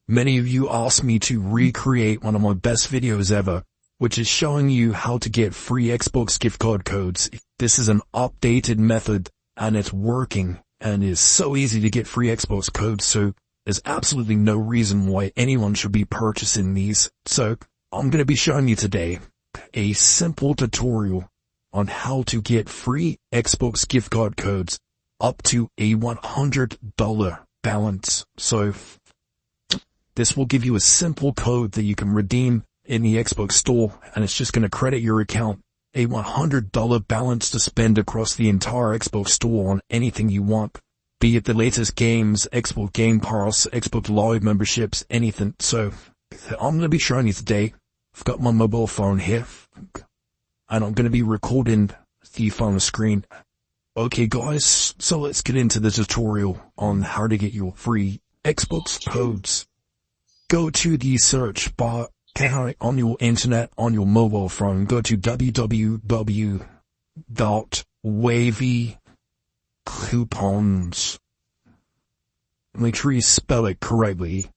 Many of you asked me to recreate one of my best videos ever, which is showing you how to get free Xbox gift card codes. This is an updated method, and it's working, and is so easy to get free Xbox codes, so there's absolutely no reason why anyone should be purchasing these. So, I'm going to be showing you today a simple tutorial on how to get free Xbox gift card codes up to a $100 balance. So, this will give you a simple code that you can redeem in the Xbox store, and it's just going to credit your account a $100 balance to spend across the entire Xbox store on anything you want, be it the latest games, Xbox Game Pass, Xbox Live memberships, anything. So, I'm going to be showing you today. I've got my mobile phone here, and I'm going to be recording the phone screen. Okay guys, so let's get into the tutorial on how to get your free Xbox codes. Go to the search bar on your internet, on your mobile phone. Go to www.wavycoupons. Make sure you spell it correctly.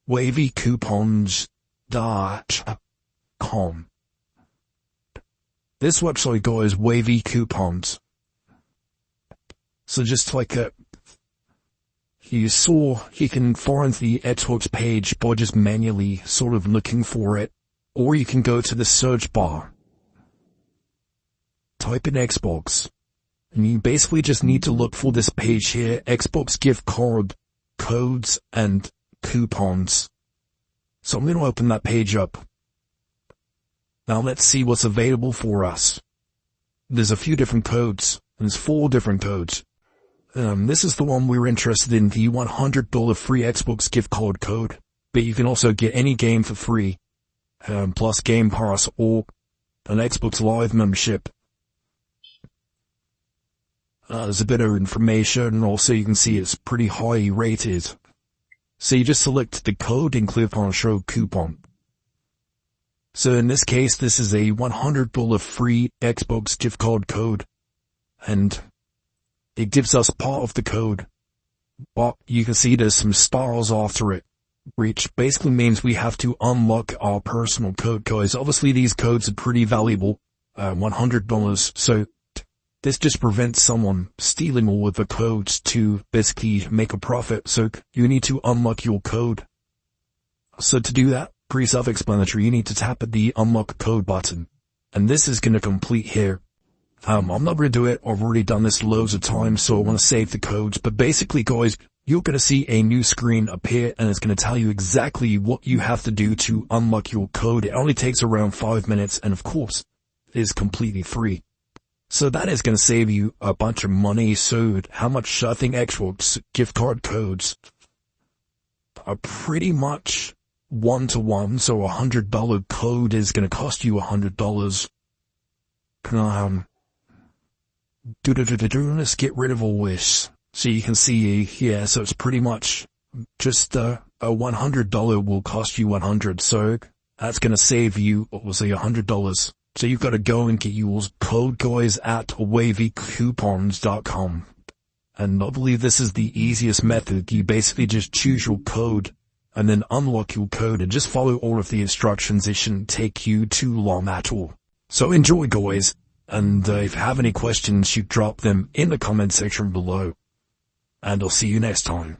wavycoupons.com. This website, guys, Wavy Coupons. So just like you saw, you can find the Xbox page by just manually sort of looking for it, or you can go to the search bar, type in Xbox, and you basically just need to look for this page here, Xbox gift card codes and coupons. So I'm going to open that page up. Now let's see what's available for us. There's a few different codes, and there's 4 different codes. This is the one we were interested in, the $100 free Xbox gift card code. But you can also get any game for free, plus Game Pass or an Xbox Live membership. There's a bit of information, and also you can see it's pretty highly rated. So you just select the code and click on Show Coupon. So in this case, this is a $100 free Xbox gift card code, and it gives us part of the code, but you can see there's some stars after it, which basically means we have to unlock our personal code, guys. Obviously these codes are pretty valuable, $100, so this just prevents someone stealing all of the codes to basically make a profit, so you need to unlock your code. So to do that, pretty self-explanatory, you need to tap at the unlock code button, and this is going to complete here. I'm not going to do it, I've already done this loads of times, so I want to save the codes, but basically guys, you're going to see a new screen appear, and it's going to tell you exactly what you have to do to unlock your code. It only takes around 5 minutes, and of course, it is completely free. So that is going to save you a bunch of money. So how much I think Xbox gift card codes are pretty much 1-to-1, so $100 code is going to cost you $100. Let's get rid of all this. So you can see here, so it's pretty much just a $100 will cost you $100, so that's going to save you, what was it, $100. So you've got to go and get your code, guys, at wavycoupons.com. And I believe this is the easiest method. You basically just choose your code and then unlock your code and just follow all of the instructions. It shouldn't take you too long at all. So enjoy, guys. And if you have any questions, you drop them in the comment section below. And I'll see you next time.